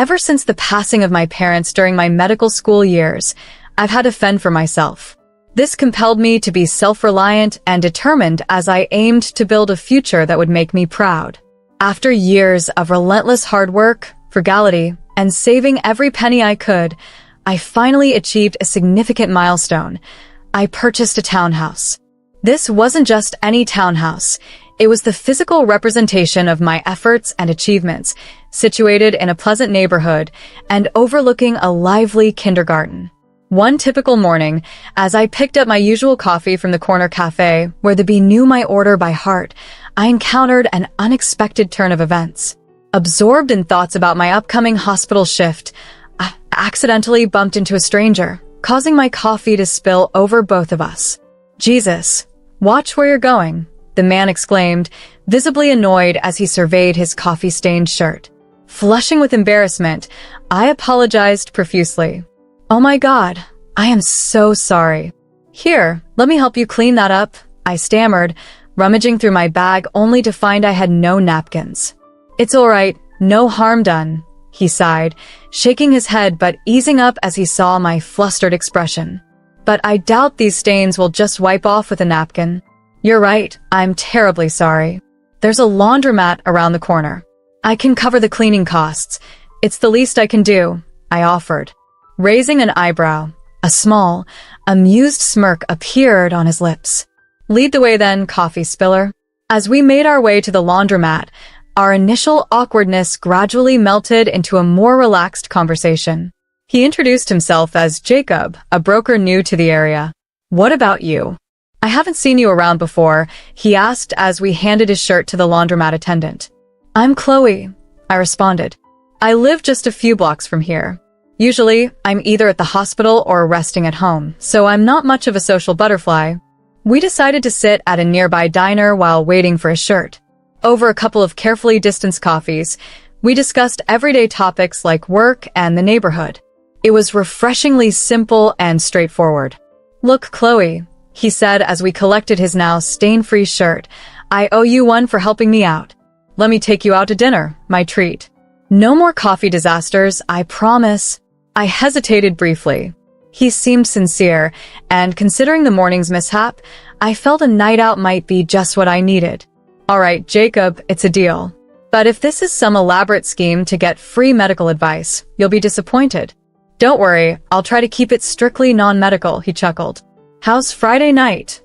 Ever since the passing of my parents during my medical school years, I've had to fend for myself. This compelled me to be self-reliant and determined as I aimed to build a future that would make me proud. After years of relentless hard work, frugality, and saving every penny I could, I finally achieved a significant milestone. I purchased a townhouse. This wasn't just any townhouse. It was the physical representation of my efforts and achievements, situated in a pleasant neighborhood and overlooking a lively kindergarten. One typical morning, as I picked up my usual coffee from the corner cafe, where the bee knew my order by heart, I encountered an unexpected turn of events. Absorbed in thoughts about my upcoming hospital shift, I accidentally bumped into a stranger, causing my coffee to spill over both of us. "Jesus, watch where you're going," the man exclaimed, visibly annoyed as he surveyed his coffee-stained shirt. Flushing with embarrassment, I apologized profusely. "Oh my God, I am so sorry." "Here, let me help you clean that up," I stammered, rummaging through my bag only to find I had no napkins. "It's all right, no harm done," he sighed, shaking his head but easing up as he saw my flustered expression. "But I doubt these stains will just wipe off with a napkin." "You're right, I'm terribly sorry. There's a laundromat around the corner. I can cover the cleaning costs. It's the least I can do," I offered. Raising an eyebrow, a small, amused smirk appeared on his lips. "Lead the way then, coffee spiller." As we made our way to the laundromat, our initial awkwardness gradually melted into a more relaxed conversation. He introduced himself as Jacob, a broker new to the area. "What about you? I haven't seen you around before," he asked as we handed his shirt to the laundromat attendant. "I'm Chloe," I responded. "I live just a few blocks from here. Usually, I'm either at the hospital or resting at home, so I'm not much of a social butterfly." We decided to sit at a nearby diner while waiting for his shirt. Over a couple of carefully distanced coffees, we discussed everyday topics like work and the neighborhood. It was refreshingly simple and straightforward. "Look, Chloe," he said as we collected his now stain-free shirt, "I owe you one for helping me out. Let me take you out to dinner, my treat. No more coffee disasters, I promise." I hesitated briefly. He seemed sincere, and considering the morning's mishap, I felt a night out might be just what I needed. "All right, Jacob, it's a deal. But if this is some elaborate scheme to get free medical advice, you'll be disappointed." "Don't worry, I'll try to keep it strictly non-medical," he chuckled. "How's Friday night?"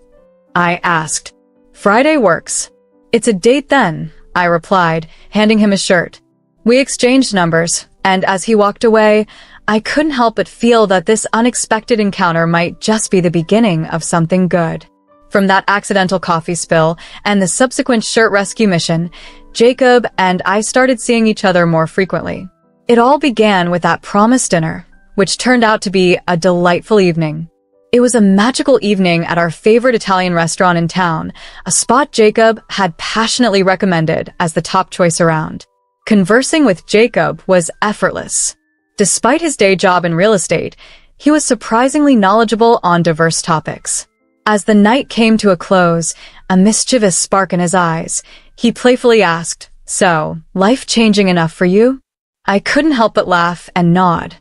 I asked. "Friday works." "It's a date then," I replied, handing him his shirt. We exchanged numbers, and as he walked away, I couldn't help but feel that this unexpected encounter might just be the beginning of something good. From that accidental coffee spill and the subsequent shirt rescue mission, Jacob and I started seeing each other more frequently. It all began with that promised dinner, which turned out to be a delightful evening. It was a magical evening at our favorite Italian restaurant in town, a spot Jacob had passionately recommended as the top choice around. Conversing with Jacob was effortless. Despite his day job in real estate, he was surprisingly knowledgeable on diverse topics. As the night came to a close, a mischievous spark in his eyes, he playfully asked, "So, life-changing enough for you?" I couldn't help but laugh and nod.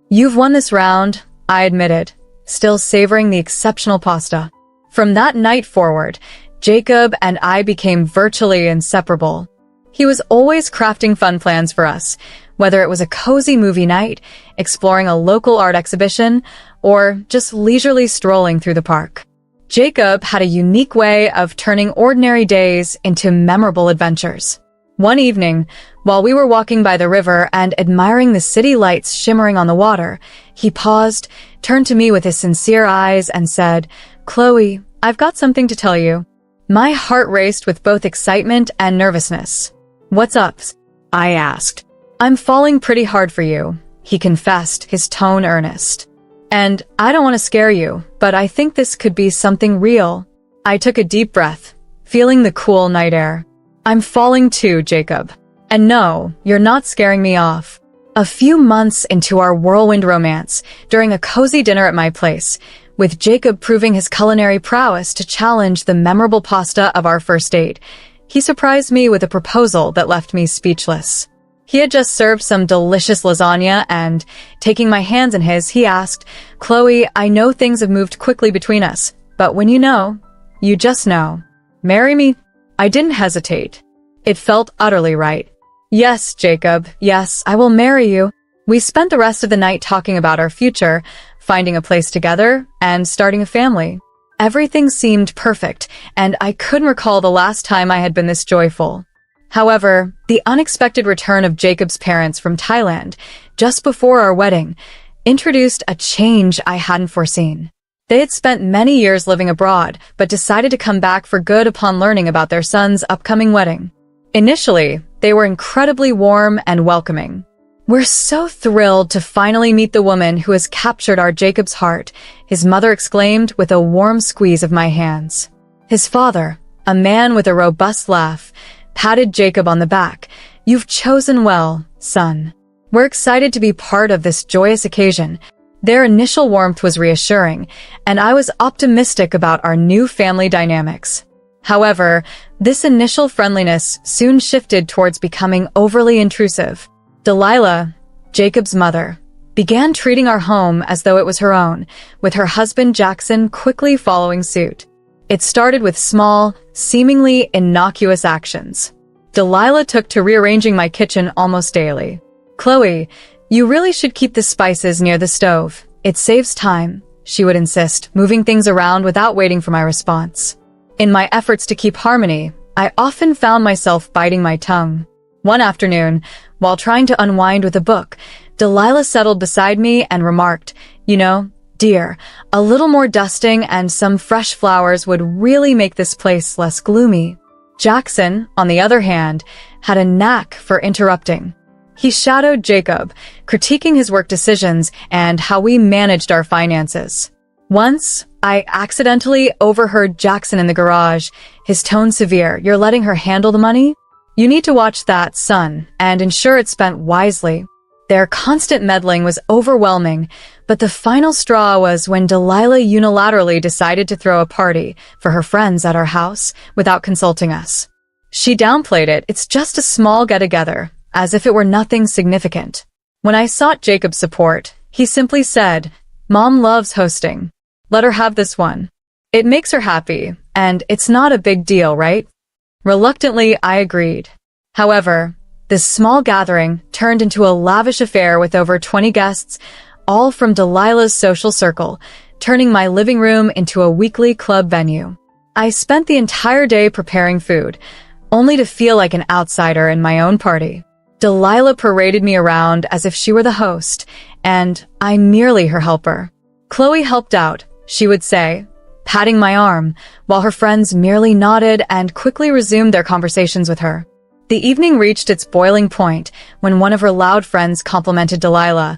"You've won this round," I admitted, still savoring the exceptional pasta. From that night forward, Jacob and I became virtually inseparable. He was always crafting fun plans for us, whether it was a cozy movie night, exploring a local art exhibition, or just leisurely strolling through the park. Jacob had a unique way of turning ordinary days into memorable adventures. One evening, while we were walking by the river and admiring the city lights shimmering on the water, he paused, turned to me with his sincere eyes, and said, "Chloe, I've got something to tell you." My heart raced with both excitement and nervousness. "What's up?" I asked. "I'm falling pretty hard for you," he confessed, his tone earnest. "And I don't want to scare you, but I think this could be something real." I took a deep breath, feeling the cool night air. "I'm falling too, Jacob. And no, you're not scaring me off." A few months into our whirlwind romance, during a cozy dinner at my place, with Jacob proving his culinary prowess to challenge the memorable pasta of our first date, he surprised me with a proposal that left me speechless. He had just served some delicious lasagna and, taking my hands in his, he asked, "Chloe, I know things have moved quickly between us, but when you know, you just know. Marry me?" I didn't hesitate. It felt utterly right. "Yes, Jacob, yes, I will marry you." We spent the rest of the night talking about our future, finding a place together, and starting a family. Everything seemed perfect, and I couldn't recall the last time I had been this joyful. However, the unexpected return of Jacob's parents from Thailand, just before our wedding, introduced a change I hadn't foreseen. They had spent many years living abroad, but decided to come back for good upon learning about their son's upcoming wedding. Initially, they were incredibly warm and welcoming. "We're so thrilled to finally meet the woman who has captured our Jacob's heart," his mother exclaimed with a warm squeeze of my hands. His father, a man with a robust laugh, patted Jacob on the back. "You've chosen well, son. We're excited to be part of this joyous occasion." Their initial warmth was reassuring, and I was optimistic about our new family dynamics. However, this initial friendliness soon shifted towards becoming overly intrusive. Delilah, Jacob's mother, began treating our home as though it was her own, with her husband Jackson quickly following suit. It started with small, seemingly innocuous actions. Delilah took to rearranging my kitchen almost daily. "Chloe, you really should keep the spices near the stove. It saves time," she would insist, moving things around without waiting for my response. In my efforts to keep harmony, I often found myself biting my tongue. One afternoon, while trying to unwind with a book, Delilah settled beside me and remarked, "You know, dear, a little more dusting and some fresh flowers would really make this place less gloomy." Jackson, on the other hand, had a knack for interrupting. He shadowed Jacob, critiquing his work decisions and how we managed our finances. Once, I accidentally overheard Jackson in the garage, his tone severe. "You're letting her handle the money? You need to watch that, son, and ensure it's spent wisely." Their constant meddling was overwhelming, but the final straw was when Delilah unilaterally decided to throw a party for her friends at our house without consulting us. She downplayed it. "It's just a small get-together," as if it were nothing significant. When I sought Jacob's support, he simply said, "Mom loves hosting. Let her have this one. It makes her happy, and it's not a big deal, right?" Reluctantly, I agreed. However, this small gathering turned into a lavish affair with over 20 guests, all from Delilah's social circle, turning my living room into a weekly club venue. I spent the entire day preparing food, only to feel like an outsider in my own party. Delilah paraded me around as if she were the host, and I merely her helper. "Chloe helped out," she would say, patting my arm, while her friends merely nodded and quickly resumed their conversations with her. The evening reached its boiling point when one of her loud friends complimented Delilah.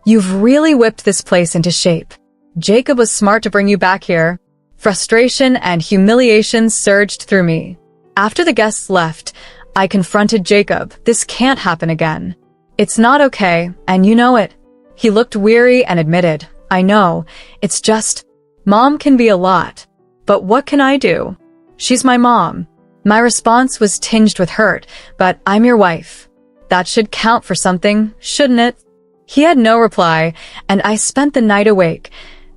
"You've really whipped this place into shape. Jacob was smart to bring you back here." Frustration and humiliation surged through me. After the guests left, I confronted Jacob. "This can't happen again. It's not okay, and you know it." He looked weary and admitted, "I know, it's just, Mom can be a lot. But what can I do? She's my mom." My response was tinged with hurt, "But I'm your wife. That should count for something, shouldn't it?" He had no reply, and I spent the night awake,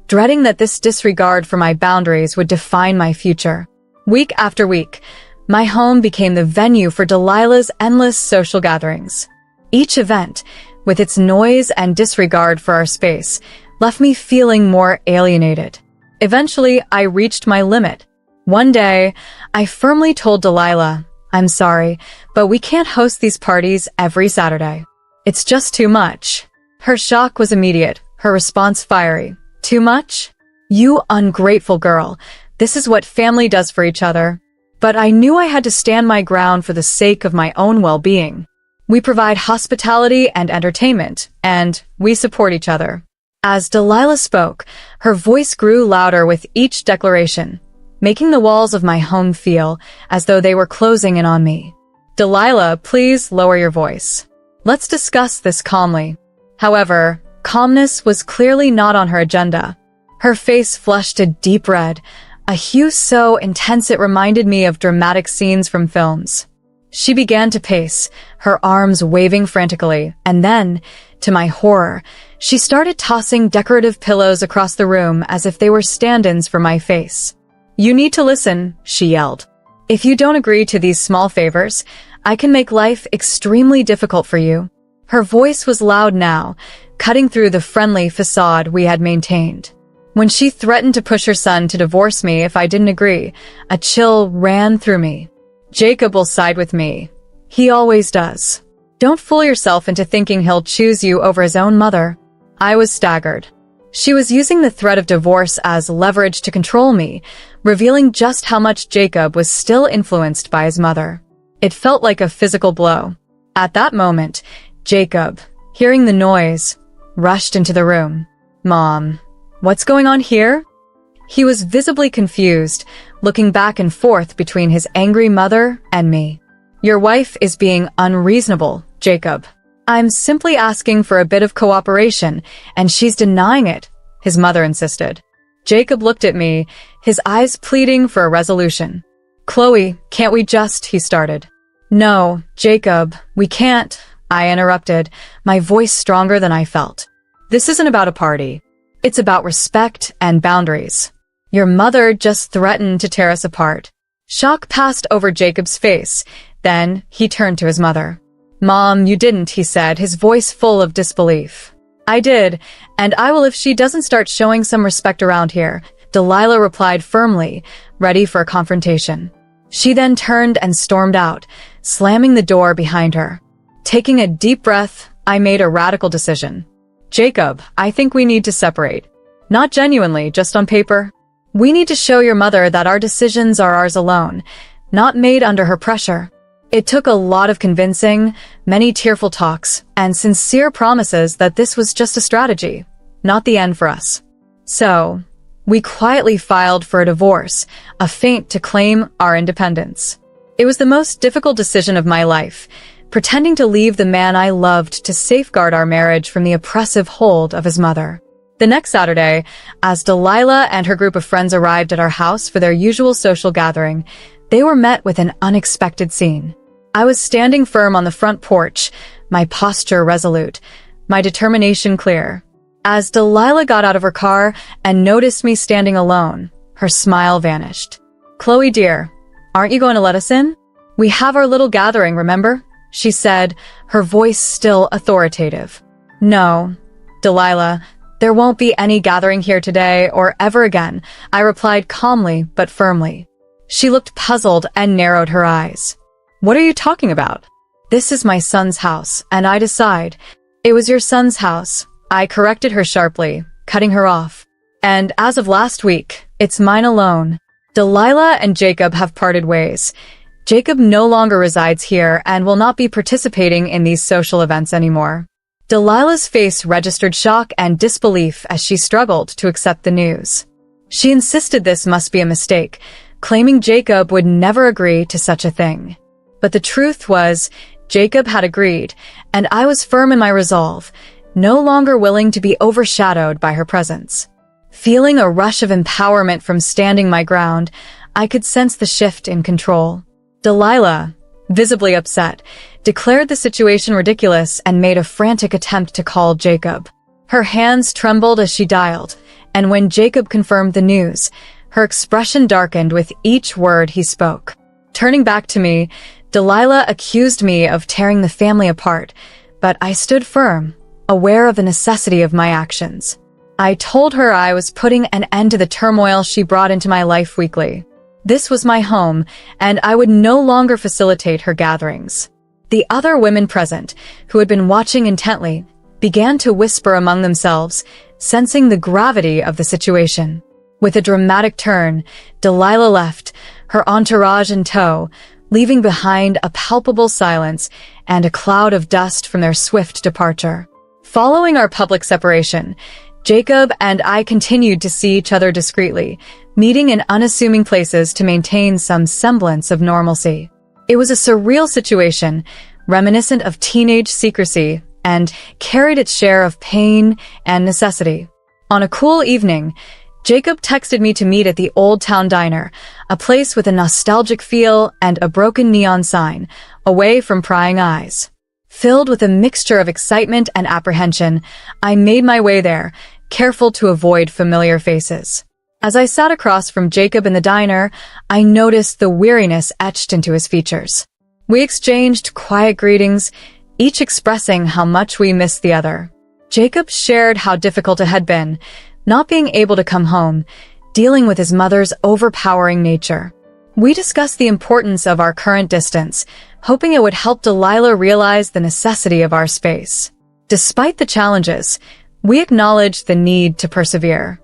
dreading that this disregard for my boundaries would define my future. Week after week, my home became the venue for Delilah's endless social gatherings. Each event, with its noise and disregard for our space, left me feeling more alienated. Eventually, I reached my limit. One day, I firmly told Delilah, "I'm sorry, but we can't host these parties every Saturday. It's just too much." Her shock was immediate, her response fiery. "Too much? You ungrateful girl. This is what family does for each other." But I knew I had to stand my ground for the sake of my own well-being. We provide hospitality and entertainment, and we support each other. As Delilah spoke, her voice grew louder with each declaration, making the walls of my home feel as though they were closing in on me. "Delilah, please lower your voice. Let's discuss this calmly." However, calmness was clearly not on her agenda. Her face flushed a deep red, a hue so intense it reminded me of dramatic scenes from films. She began to pace, her arms waving frantically, and then, to my horror, she started tossing decorative pillows across the room as if they were stand-ins for my face. "You need to listen," she yelled. "If you don't agree to these small favors, I can make life extremely difficult for you." Her voice was loud now, cutting through the friendly facade we had maintained. When she threatened to push her son to divorce me if I didn't agree, a chill ran through me. "Jacob will side with me. He always does. Don't fool yourself into thinking he'll choose you over his own mother." I was staggered. She was using the threat of divorce as leverage to control me, revealing just how much Jacob was still influenced by his mother. It felt like a physical blow. At that moment, Jacob, hearing the noise, rushed into the room. "Mom, what's going on here?" He was visibly confused, looking back and forth between his angry mother and me. "Your wife is being unreasonable, Jacob. I'm simply asking for a bit of cooperation, and she's denying it," his mother insisted. Jacob looked at me, his eyes pleading for a resolution. "Chloe, can't we just," he started. "No, Jacob, we can't," I interrupted, my voice stronger than I felt. "This isn't about a party. It's about respect and boundaries. Your mother just threatened to tear us apart." Shock passed over Jacob's face. Then he turned to his mother. "Mom, you didn't," he said, his voice full of disbelief. "I did, and I will if she doesn't start showing some respect around here," Delilah replied firmly, ready for a confrontation. She then turned and stormed out, slamming the door behind her. Taking a deep breath, I made a radical decision. "Jacob, I think we need to separate. Not genuinely, just on paper. We need to show your mother that our decisions are ours alone, not made under her pressure." It took a lot of convincing, many tearful talks, and sincere promises that this was just a strategy, not the end for us. So, we quietly filed for a divorce, a feint to claim our independence. It was the most difficult decision of my life, pretending to leave the man I loved to safeguard our marriage from the oppressive hold of his mother. The next Saturday, as Delilah and her group of friends arrived at our house for their usual social gathering, they were met with an unexpected scene. I was standing firm on the front porch, my posture resolute, my determination clear. As Delilah got out of her car and noticed me standing alone, her smile vanished. "Chloe dear, aren't you going to let us in? We have our little gathering, remember?" she said, her voice still authoritative. "No, Delilah, there won't be any gathering here today or ever again," I replied calmly but firmly. She looked puzzled and narrowed her eyes. "What are you talking about?" "This is my son's house, and I decide." "It was your son's house," I corrected her sharply, cutting her off. "And as of last week, it's mine alone." Delilah and Jacob have parted ways. Jacob no longer resides here and will not be participating in these social events anymore. Delilah's face registered shock and disbelief as she struggled to accept the news. She insisted this must be a mistake, claiming Jacob would never agree to such a thing. But the truth was, Jacob had agreed, and I was firm in my resolve, no longer willing to be overshadowed by her presence. Feeling a rush of empowerment from standing my ground, I could sense the shift in control. Delilah, visibly upset, declared the situation ridiculous and made a frantic attempt to call Jacob. Her hands trembled as she dialed, and when Jacob confirmed the news, her expression darkened with each word he spoke. Turning back to me, Delilah accused me of tearing the family apart, but I stood firm, aware of the necessity of my actions. I told her I was putting an end to the turmoil she brought into my life weekly. This was my home, and I would no longer facilitate her gatherings. The other women present, who had been watching intently, began to whisper among themselves, sensing the gravity of the situation. With a dramatic turn, Delilah left, her entourage in tow, leaving behind a palpable silence and a cloud of dust from their swift departure. Following our public separation, Jacob and I continued to see each other discreetly, meeting in unassuming places to maintain some semblance of normalcy. It was a surreal situation, reminiscent of teenage secrecy, and carried its share of pain and necessity. On a cool evening, Jacob texted me to meet at the Old Town Diner, a place with a nostalgic feel and a broken neon sign, away from prying eyes. Filled with a mixture of excitement and apprehension, I made my way there, careful to avoid familiar faces. As I sat across from Jacob in the diner, I noticed the weariness etched into his features. We exchanged quiet greetings, each expressing how much we missed the other. Jacob shared how difficult it had been, not being able to come home, dealing with his mother's overpowering nature. We discussed the importance of our current distance, hoping it would help Delilah realize the necessity of our space. Despite the challenges, we acknowledged the need to persevere.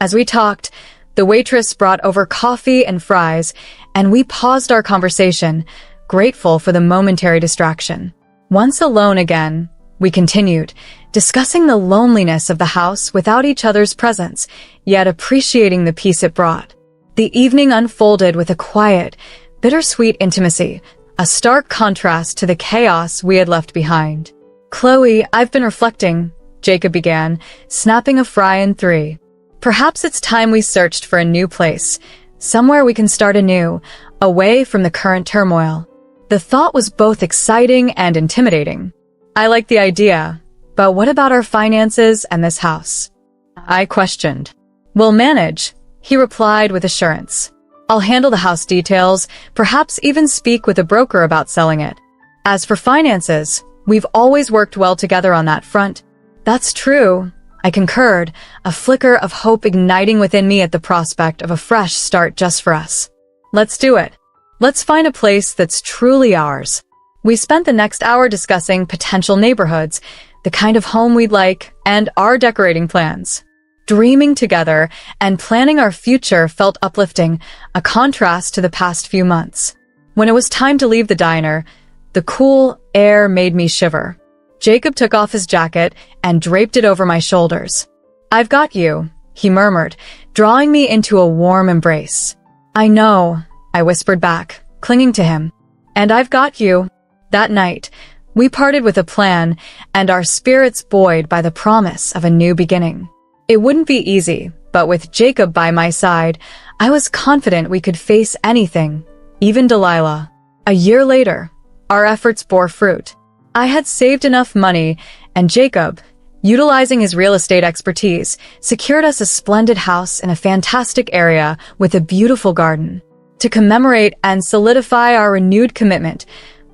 As we talked, the waitress brought over coffee and fries, and we paused our conversation, grateful for the momentary distraction. Once alone again, we continued, discussing the loneliness of the house without each other's presence, yet appreciating the peace it brought. The evening unfolded with a quiet, bittersweet intimacy, a stark contrast to the chaos we had left behind. "Chloe, I've been reflecting," Jacob began, snapping a fry in three. "Perhaps it's time we searched for a new place, somewhere we can start anew, away from the current turmoil." The thought was both exciting and intimidating. I liked the idea, but what about our finances and this house? I questioned. "We'll manage," he replied with assurance. "I'll handle the house details, perhaps even speak with a broker about selling it. As for finances, we've always worked well together on that front." "That's true," I concurred, a flicker of hope igniting within me at the prospect of a fresh start just for us. "Let's do it. Let's find a place that's truly ours." We spent the next hour discussing potential neighborhoods, the kind of home we'd like, and our decorating plans. Dreaming together and planning our future felt uplifting, a contrast to the past few months. When it was time to leave the diner, the cool air made me shiver. Jacob took off his jacket and draped it over my shoulders. "I've got you," he murmured, drawing me into a warm embrace. "I know," I whispered back, clinging to him. "And I've got you." That night, we parted with a plan and our spirits buoyed by the promise of a new beginning. It wouldn't be easy, but with Jacob by my side, I was confident we could face anything, even Delilah. A year later, our efforts bore fruit. I had saved enough money, and Jacob, utilizing his real estate expertise, secured us a splendid house in a fantastic area with a beautiful garden. To commemorate and solidify our renewed commitment,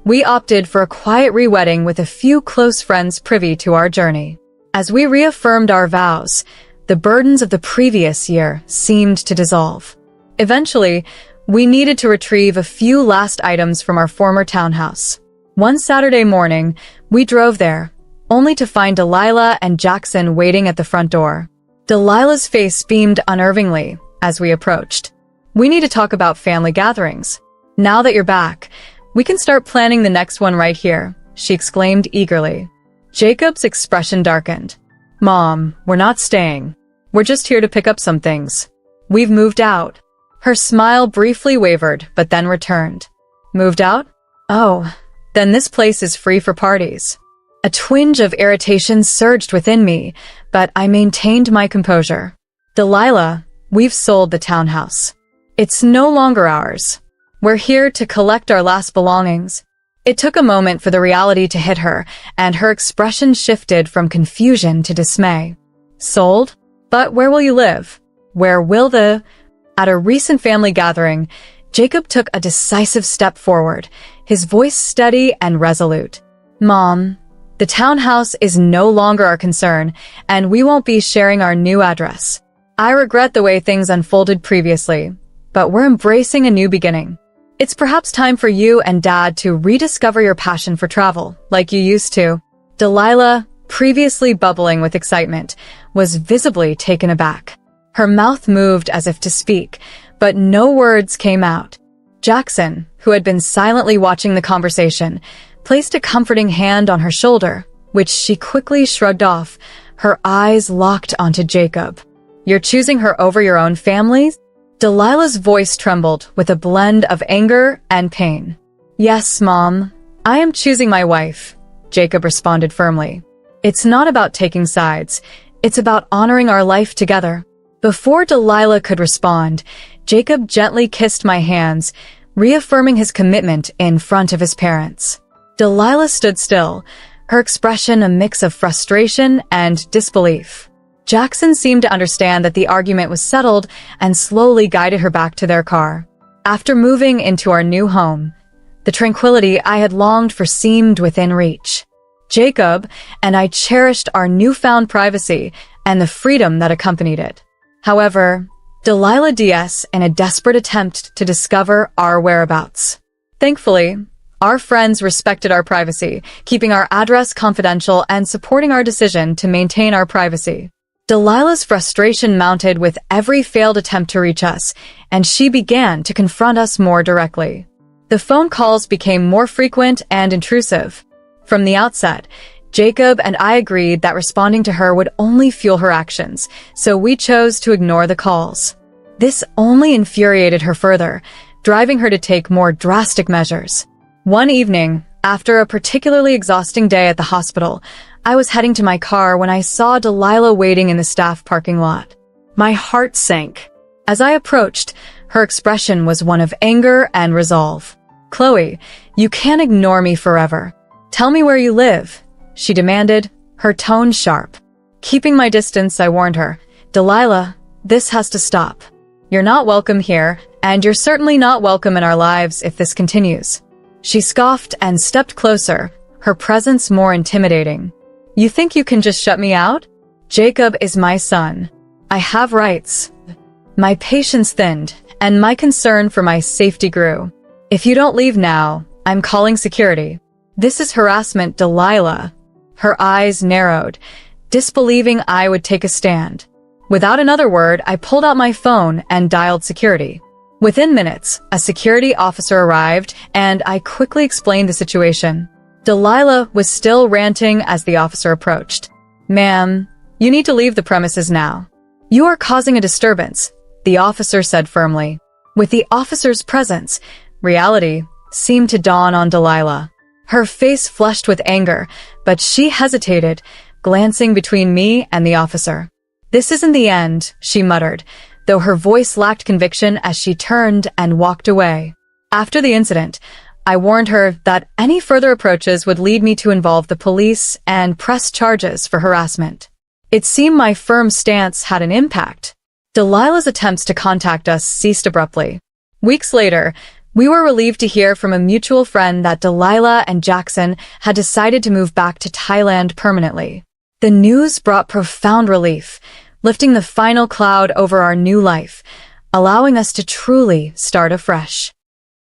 we opted for a quiet re-wedding with a few close friends privy to our journey. As we reaffirmed our vows, the burdens of the previous year seemed to dissolve. Eventually, we needed to retrieve a few last items from our former townhouse. One Saturday morning, we drove there, only to find Delilah and Jackson waiting at the front door. Delilah's face beamed unnervingly as we approached. "We need to talk about family gatherings. Now that you're back, we can start planning the next one right here," she exclaimed eagerly. Jacob's expression darkened. "Mom, we're not staying. We're just here to pick up some things. We've moved out." Her smile briefly wavered, but then returned. "Moved out? Oh, then this place is free for parties." A twinge of irritation surged within me, but I maintained my composure. "Delilah, we've sold the townhouse. It's no longer ours. We're here to collect our last belongings." It took a moment for the reality to hit her, and her expression shifted from confusion to dismay. "Sold? But where will you live? Where will the—" At a recent family gathering, Jacob took a decisive step forward, his voice steady and resolute. "Mom, the townhouse is no longer our concern, and we won't be sharing our new address. I regret the way things unfolded previously, but we're embracing a new beginning. It's perhaps time for you and Dad to rediscover your passion for travel, like you used to." Delilah, previously bubbling with excitement, was visibly taken aback. Her mouth moved as if to speak, but no words came out. Jackson, who had been silently watching the conversation, placed a comforting hand on her shoulder, which she quickly shrugged off, her eyes locked onto Jacob. "You're choosing her over your own family?" Delilah's voice trembled with a blend of anger and pain. "Yes, Mom. I am choosing my wife," Jacob responded firmly. "It's not about taking sides. It's about honoring our life together." Before Delilah could respond, Jacob gently kissed my hands, reaffirming his commitment in front of his parents. Delilah stood still, her expression a mix of frustration and disbelief. Jackson seemed to understand that the argument was settled and slowly guided her back to their car. After moving into our new home, the tranquility I had longed for seemed within reach. Jacob and I cherished our newfound privacy and the freedom that accompanied it. However, Delilah Diaz in a desperate attempt to discover our whereabouts. Thankfully, our friends respected our privacy, keeping our address confidential and supporting our decision to maintain our privacy. Delilah's frustration mounted with every failed attempt to reach us, and she began to confront us more directly. The phone calls became more frequent and intrusive. From the outset, Jacob and I agreed that responding to her would only fuel her actions, so we chose to ignore the calls. This only infuriated her further, driving her to take more drastic measures. One evening, after a particularly exhausting day at the hospital, I was heading to my car when I saw Delilah waiting in the staff parking lot. My heart sank. As I approached, her expression was one of anger and resolve. "Chloe, you can't ignore me forever. Tell me where you live," she demanded, her tone sharp. Keeping my distance, I warned her, "Delilah, this has to stop. You're not welcome here, and you're certainly not welcome in our lives if this continues." She scoffed and stepped closer, her presence more intimidating. "You think you can just shut me out? Jacob is my son. I have rights." My patience thinned, and my concern for my safety grew. "If you don't leave now, I'm calling security. This is harassment, Delilah." Her eyes narrowed, disbelieving I would take a stand. Without another word, I pulled out my phone and dialed security. Within minutes, a security officer arrived, and I quickly explained the situation. Delilah was still ranting as the officer approached. "Ma'am, you need to leave the premises now. You are causing a disturbance," the officer said firmly. With the officer's presence, reality seemed to dawn on Delilah. Her face flushed with anger, but she hesitated, glancing between me and the officer. "This isn't the end," she muttered, though her voice lacked conviction as she turned and walked away. After the incident, I warned her that any further approaches would lead me to involve the police and press charges for harassment. It seemed my firm stance had an impact. Delilah's attempts to contact us ceased abruptly. Weeks later, we were relieved to hear from a mutual friend that Delilah and Jackson had decided to move back to Thailand permanently. The news brought profound relief, lifting the final cloud over our new life, allowing us to truly start afresh.